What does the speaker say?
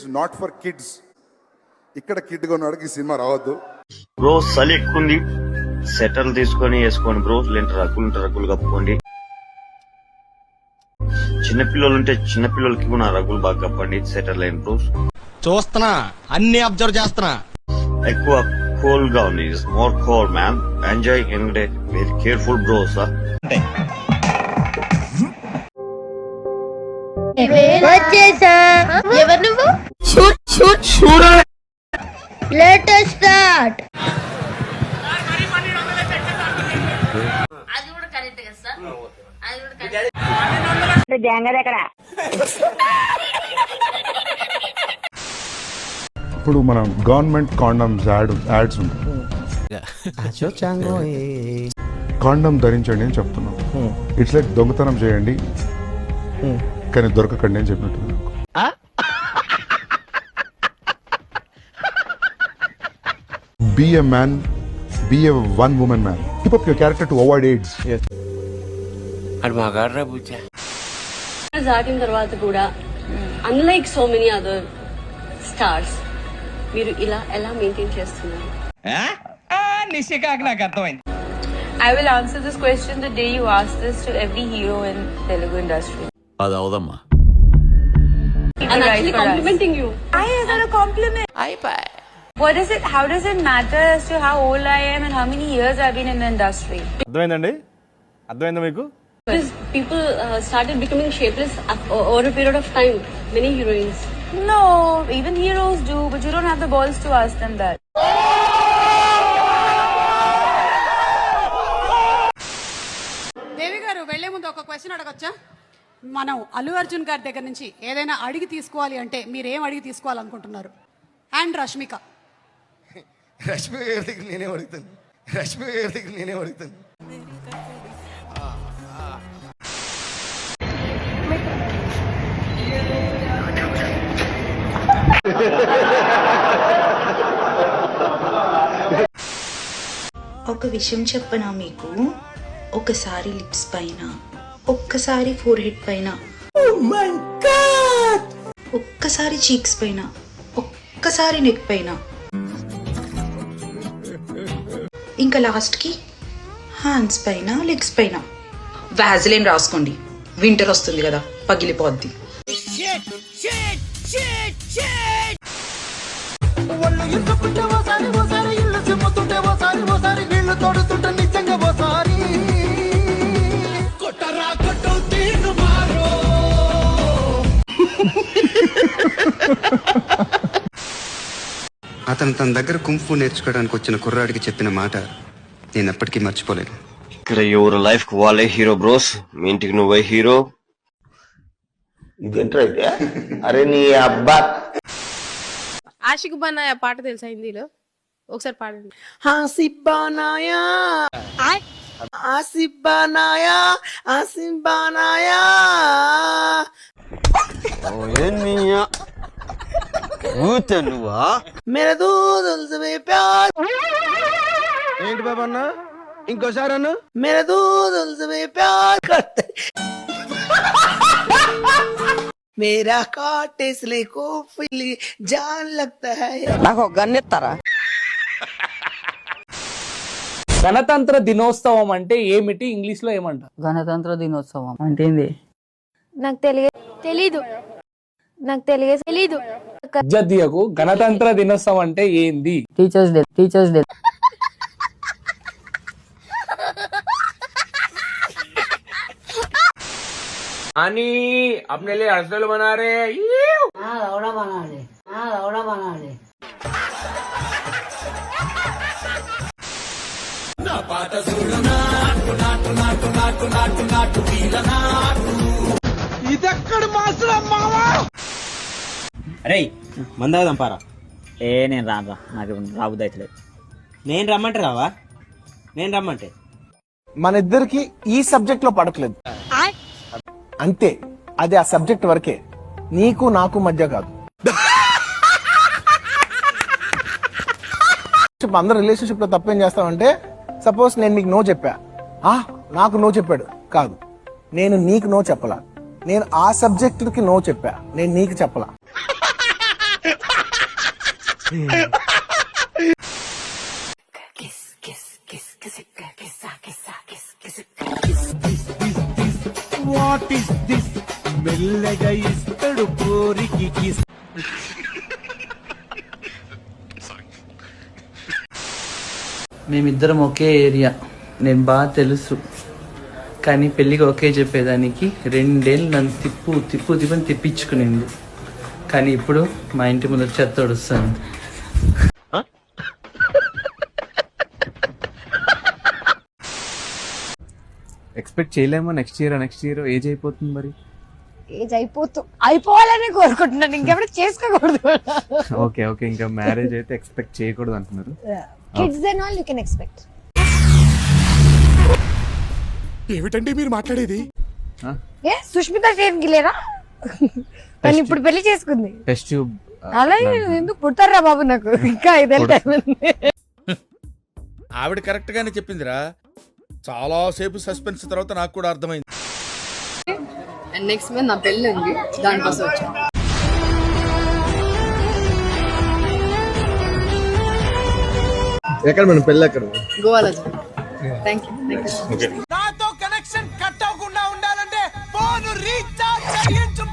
It's not for kids. ఇక్కడ kid కొన్నాడికి ఈ cinema రావద్దు. బ్రో చలి ఎక్కుంది, సెటర్ తీసుకొని వేసుకోండి బ్రో, లేంటే రగ్గులు కప్పుకోండి. చిన్నపిల్లలు ఉంటే చిన్నపిల్లలకి కూడా రగ్గులు బాగా కప్పండి, సెటర్ లేని బ్రో. చూస్తున్నా, అన్ని అబ్జర్వ్ చేస్తున్నా. ఎక్కువ కోల్డ్ గా ఉంది, మోర్ కోల్డ్ మ్యామ్. ఎంజాయ్ ఎందుకంటే వెరీ కేర్ఫుల్ బ్రో సార్. వచ్చేసా. ఎవరు నువ్వు? Latest start. అది కూడా కరెక్ట్ కదా సార్, అది కూడా కరెక్ట్. జాంగర్ ఎక్కడ? ఇప్పుడు మనం గవర్నమెంట్ కాండమ్స్ యాడ్స్ ఉంటాయి. కాండమ్ ధరించండి అని చెప్తున్నాం. ఇట్స్ లైక్ దొంగతనం చేయండి కానీ దొరకకండి అని చెప్పినట్టు. Be a man, be a one woman man. Keep up your character to avoid AIDS. Yes. అది బాగా బుజ్జా. దాటిన తర్వాత కూడా unlike so many other stars మీరు ఇలా ఎలా మెయింటైన్ చేస్తున్నారు? నిశ్చికాకి నాకు అర్థమైంది. I will answer this question the day you ask this to every hero in Telugu industry. అది అవదమ్మా. I'm actually complimenting you. Why is that a compliment? What is it? How does it matter as to how old I am and how many years I've been in the industry? అర్థమైందండి? అర్థమైందా మీకు? Because people started becoming shapeless over a period of time. Many heroines. No, even heroes do, but you don't have the balls to ask them that. దేవి గారు వెళ్లే ముందు ఒక question అడగొచ్చా? మనం అల్లు అర్జున్ గారి దగ్గర నుంచి ఏదైనా అడిగి తీసుకోవాలి అంటే మీరేం అడిగి తీసుకోవాలనుకుంటున్నారు? అండ్ రష్మిక గారి దగ్గర నేనే అడుగుతాను. ఒక విషయం చెప్పనా మీకు? ఒకసారి లిప్స్ పైన, ఒక్కసారి ఫోర్ హెడ్ పైన, ఒక్కసారి చీక్స్ పైన, ఒక్కసారి నెక్ పైన, ఇంకా లాస్ట్ కి హ్యాండ్స్ పైన, లెగ్స్ పైన వ్యాజిలిన్ రాసుకోండి. వింటర్ వస్తుంది కదా, పగిలిపోద్ది. అతను తన దగ్గర కుంఫు నేర్చుకోవడానికి వచ్చిన కుర్రాడికి చెప్పిన మాట నేను ఎప్పటికీ మర్చిపోలేను. ఇక్కడ ఎవరు లైఫ్ కు వాళ్ళే హీరో బ్రోస్, మీ ఇంటికి నువ్వే హీరో. ఇదేంటైతే అరే నీ అబ్బా. ఆషిక్ బనాయా పాట తెలుసా హిందీలో? ఒకసారి పాడండి. ఆసిబానాయా ఆసిబానాయా ఆసిబానాయా. మేరా దూదల్ సే ప్యార్. ఏంటి బాబా అన్న? ఇంకోసారి అన్న. మేరా దూదల్ సే ప్యార్ కర్తే మేరా కాటేస్లే కోఫిలి జాన్ లగ్తా హై. నాకు గన్నెత్తారా? గణతంత్ర దినోత్సవం అంటే ఏమిటి? ఇంగ్లీష్ లో ఏమంట? గణతంత్ర దినోత్సవం అంటే ఏంది? నాకు తెలీదు. జద్దియకు గణతంత్ర దినోత్సవం అంటే ఏంది? Teachers day. అని अपने लिए हॉस्टल बना रहे हैं. लौड़ा बना ले. ఇదెక్కడ మాసరం మావా? అరే మందాదాం పారా. నేను రాను, నాకు రాబుద్ది అవుతలేదు. నేను రమ్మంటే రావా? నేను రమ్మంటే మన ఇద్దరికి ఈ సబ్జెక్ట్ లో పడట్లేదు అంతే. అది ఆ సబ్జెక్ట్ వరకే, నీకు నాకు మధ్య కాదు. అందరు రిలేషన్షిప్ లో తప్పేం చేస్తామంటే, సపోజ్ నేను మీకు నో చెప్పా, నాకు నో చెప్పాడు కాదు, నేను నీకు నో చెప్పలా, నేను ఆ సబ్జెక్ట్ కి నో చెప్పా, నేను నీకు చెప్పలా. మేమిద్దరం ఒకే ఏరియా, నేను బాగా తెలుసు. కానీ పెళ్ళికి ఒకే చెప్పేదానికి 2 ఏళ్ళు నన్ను తిప్పని తిప్పించుకునింది. కానీ ఇప్పుడు మా ఇంటి ముందు చెత్త వస్తుంది. ఎక్స్పెక్ట్ చేయలేమో నెక్స్ట్ ఇయర్ ఏజ్ అయిపోతుంది మరి. ఏజ్ అయిపోవాలని కోరుకుంటున్నాను, ఇంకెప్పుడు చేసుకోకూడదు. ఓకే ఓకే, ఇంకా మ్యారేజ్ అయితే ఎక్స్పెక్ట్ చేయకూడదు అంటున్నారు. Kids and all you can expect. ఏమిటండి మీరు మాట్లాడేది? ఏ సుష్మిత సేన్కి లేరా? కానీ ఇప్పుడు పెళ్లి చేసుకుంది. టెస్ట్ ట్యూబ్ అలా ఎందుకు పుడతారా బాబు, నాకు ఇంకా 5 ఏళ్ళ టైం ఉంది. ఆవిడ కరెక్ట్ గానే చెప్పిందిరా. చాలా సేపు సస్పెన్స్ తర్వాత నాకు కూడా అర్థమైంది. నెక్స్ట్ మంత్ నా పెళ్లి ఉంది, దానికోసం వచ్చాను. ఎక్కడ మన పెళ్ళి ఎక్కడ? గోవాలో. Thank you. నాతో కనెక్షన్ కట్ అవ్వకుండా ఉండాలంటే ఫోన్ రీఛార్జ్ చేయించు.